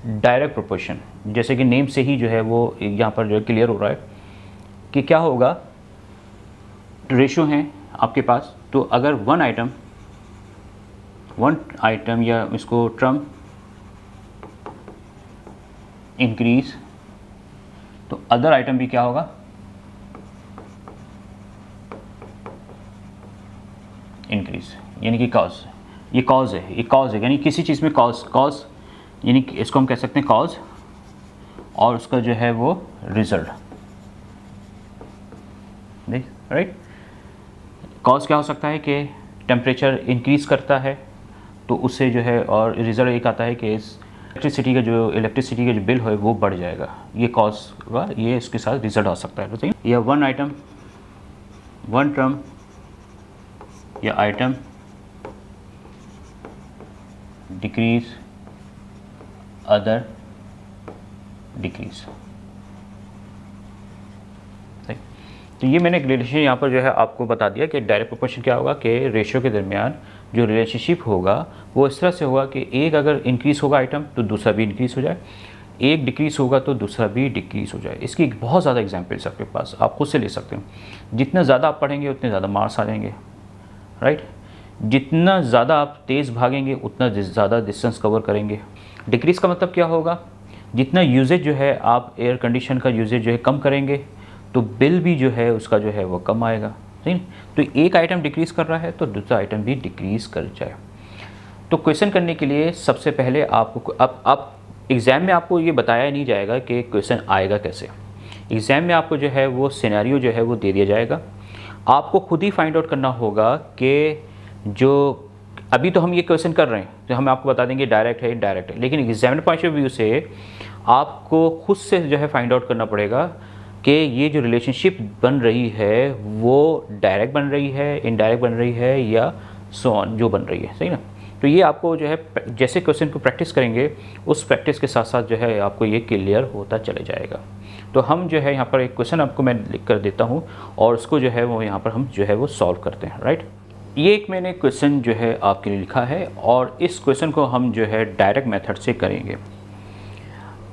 Direct proportion, जैसे कि name से ही जो है वो यहाँ पर जो है क्लियर हो रहा है कि क्या होगा, रेशो हैं आपके पास, तो अगर वन आइटम या इसको टर्म इंक्रीज तो अदर आइटम भी क्या होगा, इंक्रीज, यानी कि कॉज, ये कॉज है, यानी किसी चीज़ में कॉज यानी कि इसको हम कह सकते हैं कॉज, और उसका जो है वो रिजल्ट, देख राइट। कॉज क्या हो सकता है कि टेम्परेचर इंक्रीज़ करता है तो उससे जो है, और रिजल्ट एक आता है कि इस इलेक्ट्रिसिटी का जो बिल है वो बढ़ जाएगा, ये कॉज होगा, ये इसके साथ रिजल्ट हो सकता है। तो या वन आइटम, वन टर्म या आइटम डिक्रीज, अदर डिक्रीज। तो ये मैंने एक रिलेशन यहाँ पर जो है आपको बता दिया कि डायरेक्ट प्रोपोर्शन क्या होगा कि रेशियो के दरमियान जो रिलेशनशिप होगा वो इस तरह से होगा कि एक अगर इंक्रीज़ होगा आइटम तो दूसरा भी इंक्रीज़ हो जाए, एक डिक्रीज़ होगा तो दूसरा भी डिक्रीज़ हो जाए। इसकी बहुत ज़्यादा एग्जाम्पल्स आपके पास, आप खुद से ले सकते हैं। जितना ज़्यादा आप पढ़ेंगे उतने ज़्यादा मार्क्स आ जाएंगे, राइट। जितना ज़्यादा आप तेज़ भागेंगे उतना ज़्यादा डिस्टेंस कवर करेंगे। डिक्रीज़ का मतलब क्या होगा, जितना यूजेज जो है आप एयर कंडीशन का यूजेज जो है कम करेंगे तो बिल भी जो है उसका जो है वो कम आएगा, ठीक। तो एक आइटम डिक्रीज़ कर रहा है तो दूसरा आइटम भी डिक्रीज़ कर जाए। तो क्वेश्चन करने के लिए सबसे पहले आपको अब एग्ज़ाम में आपको ये बताया नहीं जाएगा कि क्वेश्चन आएगा कैसे। एग्ज़ाम में आपको जो है वो सिनेरियो जो है वो दे दिया जाएगा, आपको खुद ही फाइंड आउट करना होगा कि जो अभी तो हम ये क्वेश्चन कर रहे हैं तो हम आपको बता देंगे डायरेक्ट है इनडायरेक्ट है, लेकिन एग्जामिनर पॉइंट ऑफ व्यू से आपको खुद से जो है फाइंड आउट करना पड़ेगा कि ये जो रिलेशनशिप बन रही है वो डायरेक्ट बन रही है, इनडायरेक्ट बन रही है, या सो ऑन जो बन रही है, सही ना। तो ये आपको जो है जैसे क्वेश्चन को प्रैक्टिस करेंगे उस प्रैक्टिस के साथ साथ जो है आपको ये क्लियर होता चले जाएगा। तो हम जो है यहाँ पर एक क्वेश्चन आपको मैं लिख कर देता हूँ और उसको जो है वो यहाँ पर हम जो है वो सॉल्व करते हैं, राइट। ये एक मैंने क्वेश्चन जो है आपके लिए लिखा है और इस क्वेश्चन को हम जो है डायरेक्ट मेथड से करेंगे।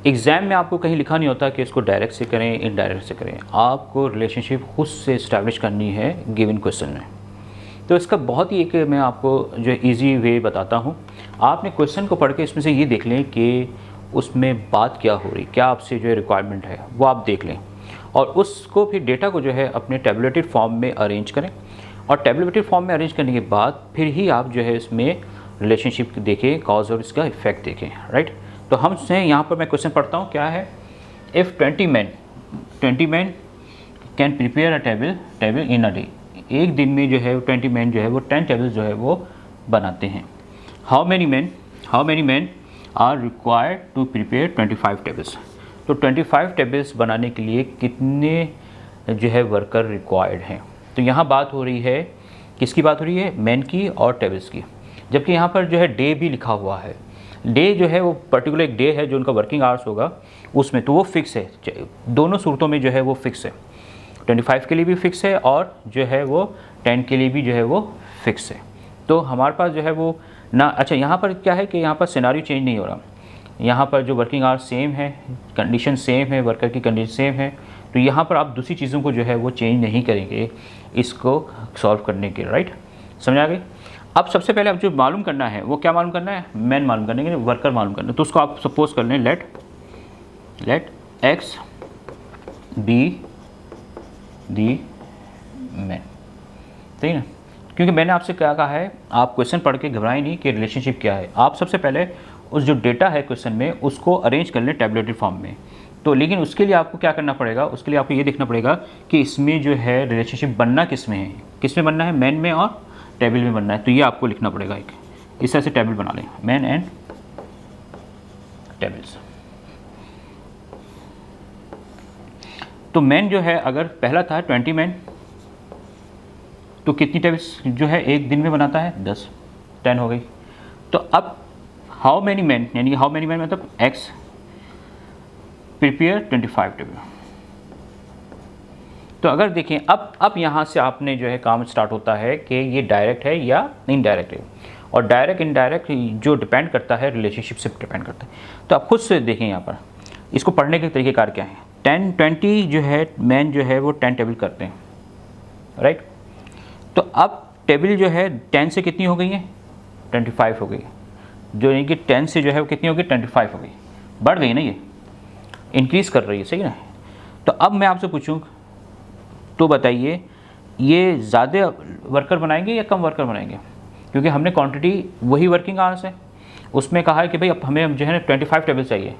एग्ज़ाम में आपको कहीं लिखा नहीं होता कि इसको डायरेक्ट से करें इनडायरेक्ट से करें, आपको रिलेशनशिप खुद से इस्टेब्लिश करनी है गिवन क्वेश्चन में। तो इसका बहुत ही एक मैं आपको जो ईजी वे बताता हूँ। आपने क्वेश्चन को पढ़ के इसमें से ये देख लें कि उसमें बात क्या हो रही, क्या आपसे जो है रिक्वायरमेंट है वो आप देख लें, और उसको फिर डेटा को जो है अपने टेबुलेटेड फॉर्म में अरेंज करें, और टेबुलेटेड फॉर्म में अरेंज करने के बाद फिर ही आप जो है इसमें रिलेशनशिप देखें, कॉज और इसका इफेक्ट देखें, राइट। तो हम से यहाँ पर मैं क्वेश्चन पढ़ता हूँ, क्या है, if 20 man can prepare a table in a day, एक दिन में जो है 20 मैन जो है वो 10 टेबल्स जो है वो बनाते हैं। How many men are required to prepare 25 tables, तो 25 टेबल्स बनाने के लिए कितने जो है वर्कर रिक्वायर्ड हैं। तो यहाँ बात हो रही है, किसकी बात हो रही है, मैन की और टेबल्स की, जबकि यहाँ पर जो है डे भी लिखा हुआ है। डे जो है वो पर्टिकुलर एक डे है जो उनका वर्किंग आवर्स होगा उसमें, तो वो फिक्स है, दोनों सूरतों में जो है वो फिक्स है, 25 के लिए भी फिक्स है और जो है वो 10 के लिए भी जो है वो फिक्स है। तो हमारे पास जो है वो ना, अच्छा यहाँ पर क्या है कि यहाँ पर सिनारियो चेंज नहीं हो रहा, यहाँ पर जो वर्किंग आवर्स सेम है, कंडीशन सेम है, वर्कर की कंडीशन सेम है, तो यहाँ पर आप दूसरी चीज़ों को जो है वो चेंज नहीं करेंगे इसको सॉल्व करने के, राइट, समझ आ गई। अब सबसे पहले अब जो मालूम करना है वो क्या मालूम करना है, मैन मालूम करने के, वर्कर मालूम करना है। तो उसको आप सपोज कर लें let X be the man, ठीक है। क्योंकि मैंने आपसे क्या कहा है, आप क्वेश्चन पढ़ के घबराएं नहीं कि रिलेशनशिप क्या है, आप सबसे पहले उस जो डेटा है क्वेश्चन में उसको अरेंज कर लें टेबुलेटेड फॉर्म में। तो लेकिन उसके लिए आपको क्या करना पड़ेगा, उसके लिए आपको ये देखना पड़ेगा कि इसमें जो है रिलेशनशिप बनना किस में है, किस में बनना है, मैन में और टेबल में बनना है। तो ये आपको लिखना पड़ेगा, एक इस तरह से टेबल बना लें, मैन एंड टेबल्स। तो मैन जो है अगर पहला था 20 मैन, तो कितनी टेबल्स जो है एक दिन में बनाता है, 10 हो गई। तो अब हाउ मैनी मैन, यानी हाउ मैनी मैन मतलब एक्स प्रिपेयर 25 टेबल। तो अगर देखें अब यहाँ से आपने जो है काम स्टार्ट होता है कि ये डायरेक्ट है या इनडायरेक्ट है, और डायरेक्ट इनडायरेक्ट जो डिपेंड करता है रिलेशनशिप से डिपेंड करता है। तो आप खुद से देखें यहाँ पर इसको पढ़ने के तरीक़ेकार क्या है। 10 20 जो है मैन जो है वो 10 टेबल करते हैं, राइट। तो अब टेबल जो है 10 से कितनी हो गई है, 25 हो गई, जो यानी कि 10 से जो है वो कितनी हो गई, 25 हो गई, बढ़ गई ना, ये इंक्रीज़ कर रही है, सही ना। तो अब मैं आपसे पूछूं तो बताइए ये ज़्यादा वर्कर बनाएंगे या कम वर्कर बनाएंगे, क्योंकि हमने क्वांटिटी वही वर्किंग आवर्स है, उसमें कहा है कि भाई अब हमें जो है ना 25 टेबल चाहिए,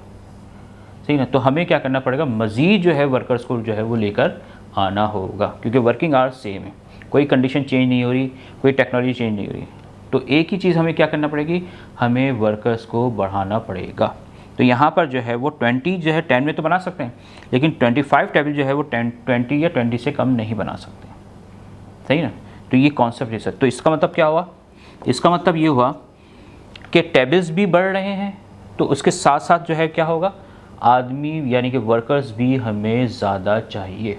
सही ना। तो हमें क्या करना पड़ेगा, मज़ीद जो है वर्कर्स को जो है वो लेकर आना होगा, क्योंकि वर्किंग आवर्स सेम है, कोई कंडीशन चेंज नहीं हो रही, कोई टेक्नोलॉजी चेंज नहीं हो रही। तो एक ही चीज़ हमें क्या करना पड़ेगी, हमें वर्कर्स को बढ़ाना पड़ेगा। तो यहाँ पर जो है वो 20 जो है 10 में तो बना सकते हैं, लेकिन 25 टेबल जो है वो 20 या 20 से कम नहीं बना सकते, सही ना। तो ये कॉन्सेप्ट है सर। तो इसका मतलब क्या हुआ, इसका मतलब ये हुआ कि टेबल्स भी बढ़ रहे हैं, तो उसके साथ साथ जो है क्या होगा, आदमी यानी कि वर्कर्स भी हमें ज़्यादा चाहिए।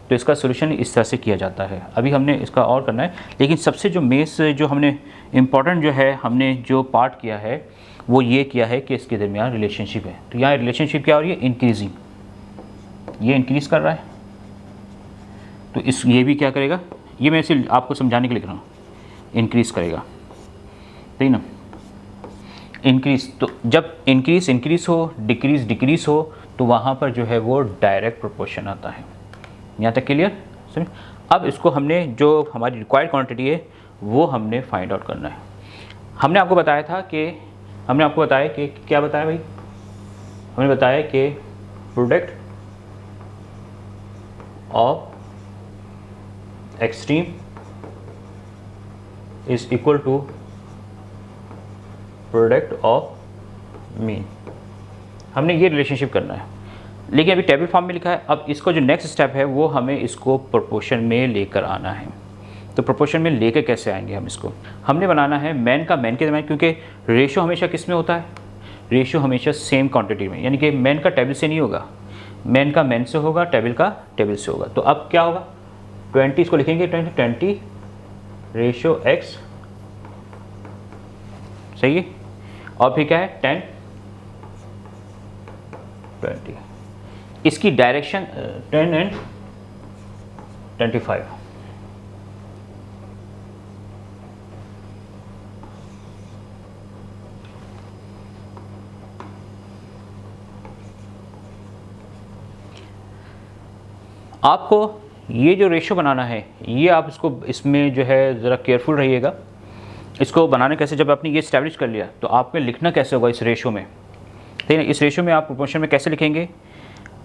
तो इसका सोल्यूशन इस तरह से किया जाता है। अभी हमने इसका और करना है, लेकिन सबसे जो मेस जो हमने इम्पॉर्टेंट जो है हमने जो पार्ट किया है वो ये किया है कि इसके दरमियान रिलेशनशिप है। तो यहाँ रिलेशनशिप क्या हो रही है, इंक्रीजिंग, ये इंक्रीज़ कर रहा है, तो ये भी क्या करेगा, ये मैं इसे आपको समझाने के लिए लिख रहा हूँ, इंक्रीज़ करेगा, सही ना। इंक्रीज़, तो जब इंक्रीज़ हो, डिक्रीज़ हो, तो वहाँ पर जो है वो डायरेक्ट प्रोपोर्शन आता है। यहाँ तक क्लियर, समझ। अब इसको हमने जो हमारी रिक्वायर्ड क्वांटिटी है वो हमने फाइंड आउट करना है। हमने आपको बताया कि क्या बताया भाई, हमने बताया कि product of extreme is equal to product of mean. हमने ये रिलेशनशिप करना है, लेकिन अभी टेबल फॉर्म में लिखा है। अब इसको जो नेक्स्ट स्टेप है वो हमें इसको प्रोपोर्शन में लेकर आना है। तो प्रोपोर्शन में लेकर कैसे आएंगे हम इसको, हमने बनाना है मैन का मैन के दरमियान, क्योंकि रेशो हमेशा किस में होता है, रेशो हमेशा सेम क्वांटिटी में, यानी कि मैन का टेबल से नहीं होगा, मैन का मैन से होगा, टेबल का टेबल से होगा। तो अब क्या होगा, 20 इसको लिखेंगे 20 रेशो x, सही है। और फिर क्या है 10 20, इसकी डायरेक्शन 10 एंड 25। आपको ये जो रेशो बनाना है, ये आप इसको इसमें जो है ज़रा केयरफुल रहिएगा। इसको बनाने कैसे, जब आपने ये इस्टेब्लिश कर लिया तो आपको लिखना कैसे होगा इस रेशो में, ठीक है। इस रेशो में आप प्रोपोर्शन में कैसे लिखेंगे,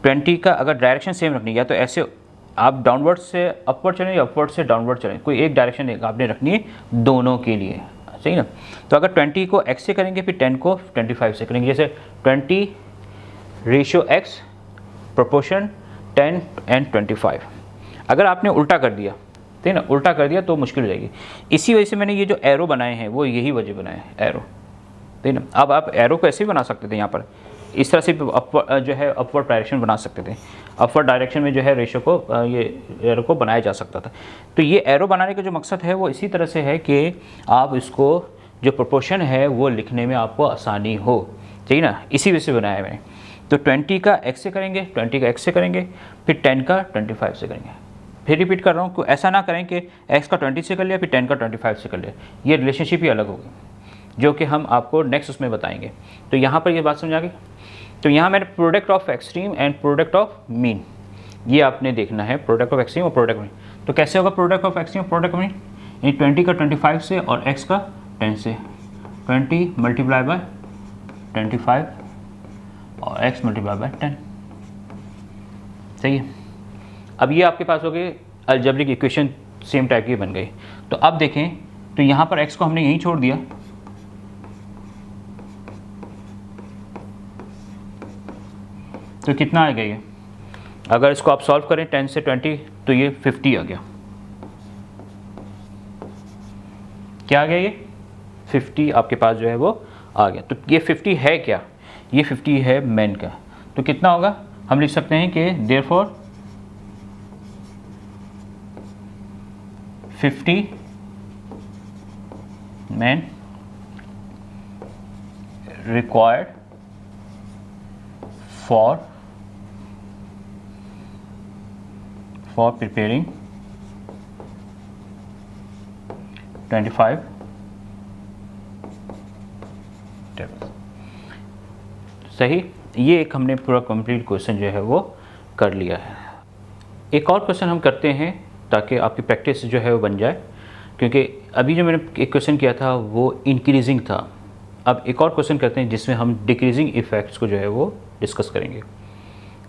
20 का अगर डायरेक्शन सेम रखनी है, या तो ऐसे आप डाउनवर्ड से अपवर्ड चलें या अपवर्ड से डाउनवर्ड चलें, कोई एक डायरेक्शन आपने रखनी है दोनों के लिए, सही ना। तो अगर 20 को x से करेंगे, फिर 10 को 25 से करेंगे, जैसे 20 रेशो x प्रोपोर्शन 10 एंड 25। अगर आपने उल्टा कर दिया, ठीक है ना, उल्टा कर दिया तो मुश्किल हो जाएगी। इसी वजह से मैंने ये जो एरो बनाए हैं वो यही वजह बनाए हैं, एरो, ठीक है ना। अब आप एरो को ऐसे भी बना सकते थे, यहाँ पर इस तरह से जो है अपवर्ड डायरेक्शन बना सकते थे, अपवर्ड डायरेक्शन में जो है रेशो को ये एरो को बनाया जा सकता था। तो ये एरो बनाने का जो मकसद है वो इसी तरह से है कि आप इसको जो प्रोपोर्शन है वो लिखने में आपको आसानी हो, ठीक है ना, इसी वजह से बनाया है मैंने। तो 20 का x से करेंगे, 20 का x से करेंगे, फिर 10 का 25 से करेंगे। फिर रिपीट कर रहा हूँ, ऐसा ना करें कि x का 20 से कर लिया फिर 10 का 25 से कर लिया, ये रिलेशनशिप ही अलग होगी, जो कि हम आपको नेक्स्ट उसमें बताएंगे। तो यहाँ पर ये बात समझ आ गई। तो यहाँ मैंने product of extreme and product of mean, ये आपने देखना है, प्रोडक्ट ऑफ एक्सट्रीम और प्रोडक्ट मीन। तो कैसे होगा प्रोडक्ट ऑफ एक्सट्रीम और प्रोडक्ट मीन, यानी 20 का 25 से और x का 10 से, 20 मल्टीप्लाई बाय 25 और x मल्टीप्लाई बाय 10, सही है। अब ये आपके पास हो गए अलजेब्रिक इक्वेशन, सेम टाइप की बन गई। तो अब देखें, तो यहाँ पर x को हमने यहीं छोड़ दिया, तो कितना आ गया ये, अगर इसको आप सॉल्व करें 10 से 20 तो ये 50 आ गया। क्या आ गया, ये 50 आपके पास जो है वो आ गया। तो ये 50 है क्या, ये 50 है मैन का। तो कितना होगा, हम लिख सकते हैं कि therefore 50 man required for preparing 25 table. सही, ये एक हमने पूरा कंप्लीट क्वेश्चन जो है वो कर लिया है। एक और क्वेश्चन हम करते हैं ताकि आपकी प्रैक्टिस जो है वो बन जाए, क्योंकि अभी जो मैंने एक क्वेश्चन किया था वो इंक्रीजिंग था। अब एक और क्वेश्चन करते हैं जिसमें हम डिक्रीजिंग इफेक्ट्स को जो है वो डिस्कस करेंगे।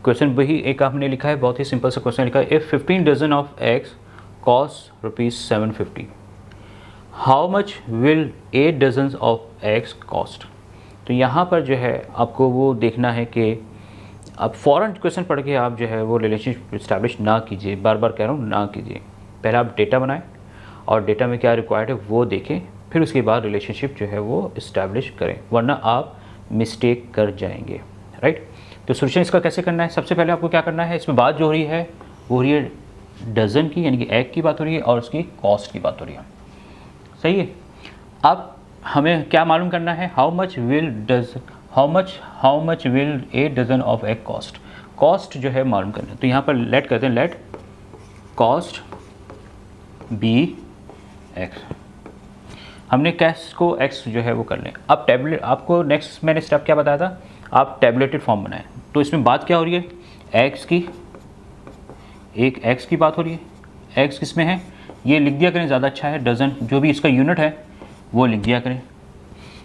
क्वेश्चन वही एक आपने लिखा है, बहुत ही सिंपल सा क्वेश्चन लिखा है, if 15 dozen of eggs cost ₹750, how much will 8 dozen of eggs cost. तो यहाँ पर जो है आपको वो देखना है कि अब फ़ौरन क्वेश्चन पढ़ के आप जो है वो रिलेशनशिप इस्टेब्लिश ना कीजिए, बार बार कह रहा हूँ ना कीजिए। पहले आप डेटा बनाएं और डेटा में क्या रिक्वायर्ड है वो देखें, फिर उसके बाद रिलेशनशिप जो है वो इस्टेब्लिश करें, वरना आप मिस्टेक कर जाएंगे। राइट, तो सोल्यूशन इसका कैसे करना है? सबसे पहले आपको क्या करना है, इसमें बात जो हो रही है वो हो रही है डज़न की, यानी कि एग की बात हो रही है और उसकी कॉस्ट की बात हो रही है। सही है। अब हमें क्या मालूम करना है, how much will 8 dozen of egg cost. Cost जो है मालूम करना है, तो यहाँ पर लेट करते हैं, लेट कॉस्ट बी एक्स। हमने कैश को एक्स जो है वो कर लें। अब टेबलेट, आपको नेक्स्ट मैंने स्टेप क्या बताया था, आप टेबलेटेड फॉर्म बनाएं। तो इसमें बात क्या हो रही है, एक्स की, एक एक्स की बात हो रही है। एक्स किस में है, ये लिख दिया करें, ज़्यादा अच्छा है, डज़न जो भी इसका यूनिट है वो लिख दिया करें।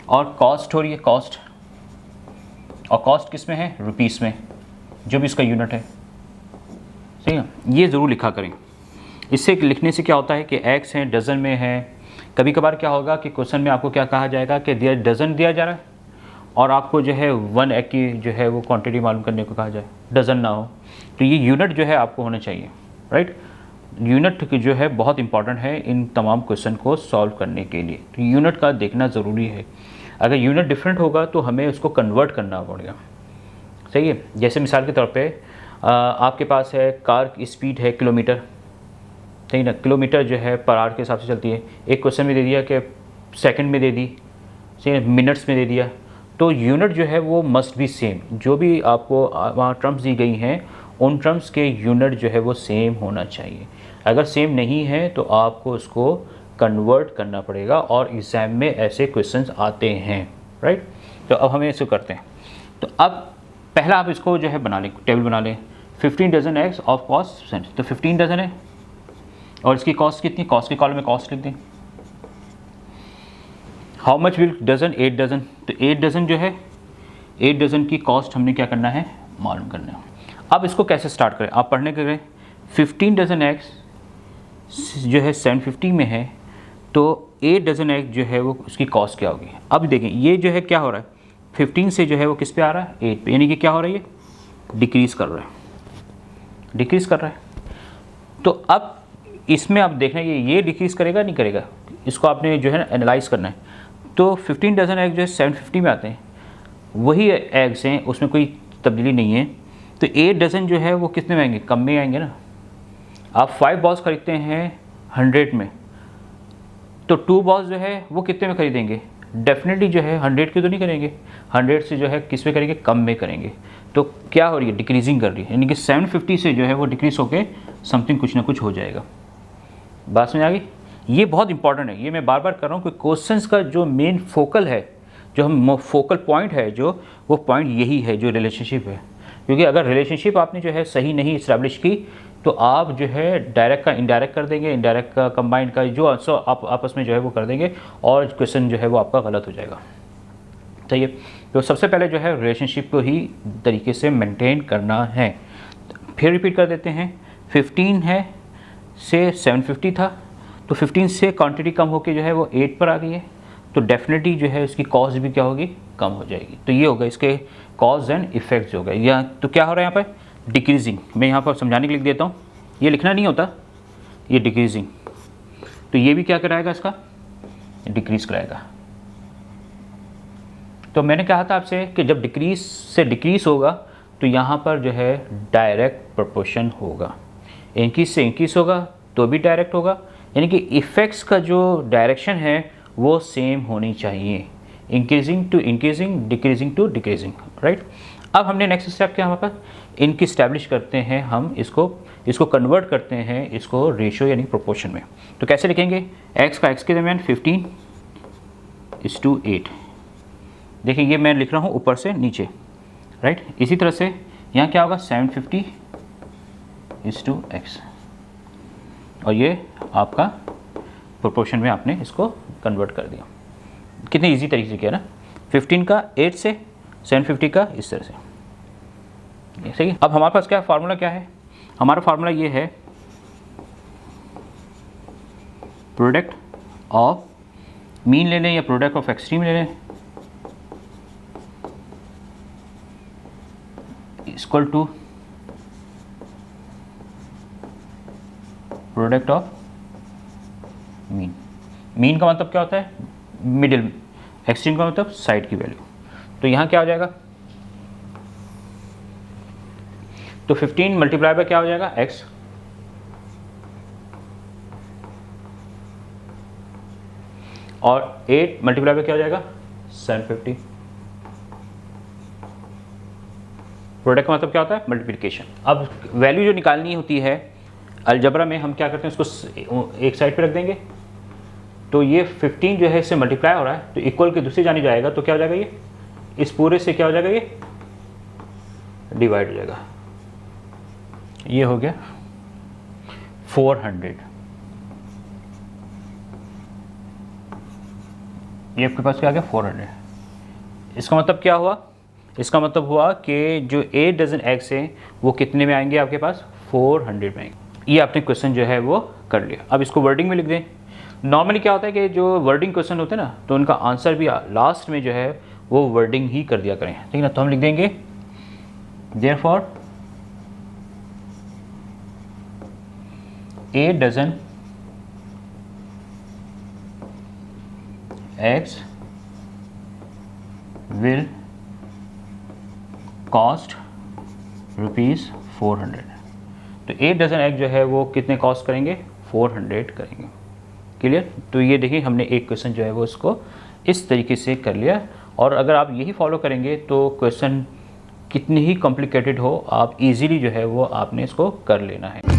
और कॉस्ट हो रही है, कॉस्ट, और कॉस्ट किस में है, रुपीस में, जो भी इसका यूनिट है। सही है, ये ज़रूर लिखा करें। इससे लिखने से क्या होता है कि एक्स है, डज़न में है। कभी कभार क्या होगा कि क्वेश्चन में आपको क्या कहा जाएगा कि डज़न दिया जा रहा है और आपको जो है 1 एग की जो है वो क्वांटिटी मालूम करने को कहा जाए, डज़न ना हो। तो ये यूनिट जो है आपको होना चाहिए। राइट, यूनिट जो है बहुत इंपॉर्टेंट है इन तमाम क्वेश्चन को सॉल्व करने के लिए, तो यूनिट का देखना ज़रूरी है। अगर यूनिट डिफरेंट होगा तो हमें उसको कन्वर्ट करना पड़ेगा। सही है, जैसे मिसाल के तौर पे आपके पास है कार की स्पीड है किलोमीटर, सही ना, किलोमीटर जो है पर आवर के हिसाब से चलती है। एक क्वेश्चन में दे दिया कि सेकंड में दे दी, सही, मिनट्स में दे दिया, तो यूनिट जो है वो मस्ट बी सेम। जो भी आपको वहाँ टर्म्स दी गई हैं उन टर्म्स के यूनिट जो है वो सेम होना चाहिए। अगर सेम नहीं है तो आपको उसको कन्वर्ट करना पड़ेगा, और एग्ज़ाम में ऐसे क्वेश्चंस आते हैं। राइट, तो अब हमें इसको करते हैं। तो अब पहला आप इसको जो है बना लें, टेबल बना लें, 15 डजन एग्स ऑफ कॉस्ट, तो 15 डजन है और इसकी कॉस्ट कितनी, कॉस्ट के कॉलम में कॉस्ट लिख दें। How much will dozen, 8 dozen, तो 8 डजन जो है 8 डजन की कॉस्ट हमने क्या करना है, मालूम करना है। अब इसको कैसे स्टार्ट करें, आप पढ़ने के लिए 15 डजन एग्स जो है 750 में है, तो 8 डजन एग जो है वो उसकी कॉस्ट क्या होगी। अब देखें ये जो है क्या हो रहा है, 15 से जो है वो किस पे आ रहा है, 8 पे, यानी कि क्या हो रहा है, ये डिक्रीज़ कर रहा है, डिक्रीज़ कर रहा है। तो अब इसमें आप देखना ये डिक्रीज़ करेगा नहीं करेगा, इसको आपने जो है एनालाइज करना है। तो 15 डजन एग जो है 750 में आते हैं, वही एग्स हैं, उसमें कोई तब्दीली नहीं है। तो 8 डजन जो है वो कितने में आएंगे, कम में आएंगे ना। आप 5 बॉल्स खरीदते हैं 100 में, तो 2 बॉल्स जो है वो कितने में खरीदेंगे, डेफिनेटली जो है 100 की तो नहीं करेंगे, 100 से जो है किस में करेंगे, कम में करेंगे। तो क्या हो रही है, डिक्रीजिंग कर रही है, यानी कि 750 से जो है वो डिक्रीज होकर समथिंग कुछ ना कुछ हो जाएगा। बात समझ आ गई, ये बहुत इंपॉर्टेंट है, ये मैं बार बार कर रहा हूँ कि क्वेश्चंस का जो मेन फोकल है, जो हम फोकल पॉइंट है, जो वो पॉइंट यही है, जो रिलेशनशिप है। क्योंकि अगर रिलेशनशिप आपने जो है सही नहीं इस्टेब्लिश की तो आप जो है डायरेक्ट का इनडायरेक्ट कर देंगे, इनडायरेक्ट का कंबाइंड का जो आप आपस में जो है वो कर देंगे और क्वेश्चन जो है वो आपका गलत हो जाएगा। तो ये तो सबसे पहले जो है रिलेशनशिप को ही तरीके से मेंटेन करना है। फिर रिपीट कर देते हैं, 15 है से 750 था, तो 15 से क्वांटिटी कम होकर जो है वो 8 पर आ गई है, तो डेफिनेटली जो है इसकी कॉस्ट भी क्या होगी, कम हो जाएगी। तो ये होगा इसके कॉज एंड इफेक्ट्स हो गए। या तो क्या हो रहा है यहाँ पर, डिक्रीजिंग। मैं यहाँ पर समझाने के लिए लिख देता हूँ, ये लिखना नहीं होता, ये डिक्रीजिंग। तो ये भी क्या कराएगा, इसका डिक्रीज कराएगा। तो मैंने कहा था आपसे कि जब डिक्रीज से डिक्रीज होगा तो यहाँ पर जो है डायरेक्ट प्रोपोर्शन होगा, इंक्रीज से इंक्रीज होगा तो भी डायरेक्ट होगा, यानी कि इफ़ेक्ट्स का जो डायरेक्शन है वो सेम होनी चाहिए। Increasing to increasing, decreasing to decreasing, right. अब हमने नेक्स्ट स्टेप क्या हमारे पास, इनकी स्टैब्लिश करते हैं हम, इसको कन्वर्ट करते हैं इसको रेशियो यानी प्रोपोर्शन में। तो कैसे लिखेंगे, x का x के दरमियान 15:8। देखिए ये मैं लिख रहा हूँ ऊपर से नीचे, राइट। इसी तरह से यहाँ क्या होगा 750:x, और ये आपका प्रोपोर्शन में आपने इसको कन्वर्ट कर दिया। कितने इजी तरीके से किया ना, 15 का 8 से, 750 का इस तरह से, सही है। अब हमारे पास क्या फार्मूला क्या है, हमारा फार्मूला ये है प्रोडक्ट ऑफ मीन ले लें या प्रोडक्ट ऑफ एक्सट्रीम ले लें, equal to product of mean. Mean का मतलब क्या होता है, मिडिल, एक्सट्रीम का मतलब साइड की वैल्यू। तो यहाँ क्या हो जाएगा, तो 15 मल्टीप्लाई बाय क्या हो जाएगा x, और 8 मल्टीप्लाई बाय क्या हो जाएगा 750। प्रोडक्ट का मतलब क्या होता है, मल्टीप्लिकेशन। अब वैल्यू जो निकालनी होती है अलजबरा में, हम क्या करते हैं उसको एक साइड पे रख देंगे। तो ये 15 जो है इससे मल्टीप्लाई हो रहा है, तो इक्वल के दूसरी जानी जाएगा, तो क्या हो जाएगा, ये इस पूरे से क्या हो जाएगा, ये डिवाइड हो जाएगा। ये हो गया 400। ये आपके पास क्या आ गया 400। इसका मतलब क्या हुआ, इसका मतलब हुआ कि जो 8 डजन एग्स हैं वो कितने में आएंगे आपके पास, 400 में आएंगे। ये आपने क्वेश्चन जो है वो कर लिया। अब इसको वर्डिंग में लिख दें। नॉर्मली क्या होता है कि जो वर्डिंग क्वेश्चन होते हैं ना, तो उनका आंसर भी लास्ट में जो है वो वर्डिंग ही कर दिया करें, ठीक है ना। तो हम लिख देंगे therefore 8 dozen eggs will cost ₹400। तो 8 डजन एग जो है वो कितने कॉस्ट करेंगे, 400 करेंगे। क्लियर। तो ये देखिए हमने एक क्वेश्चन जो है वो इसको इस तरीके से कर लिया, और अगर आप यही फॉलो करेंगे तो क्वेश्चन कितनी ही कॉम्प्लिकेटेड हो, आप इजीली जो है वो आपने इसको कर लेना है।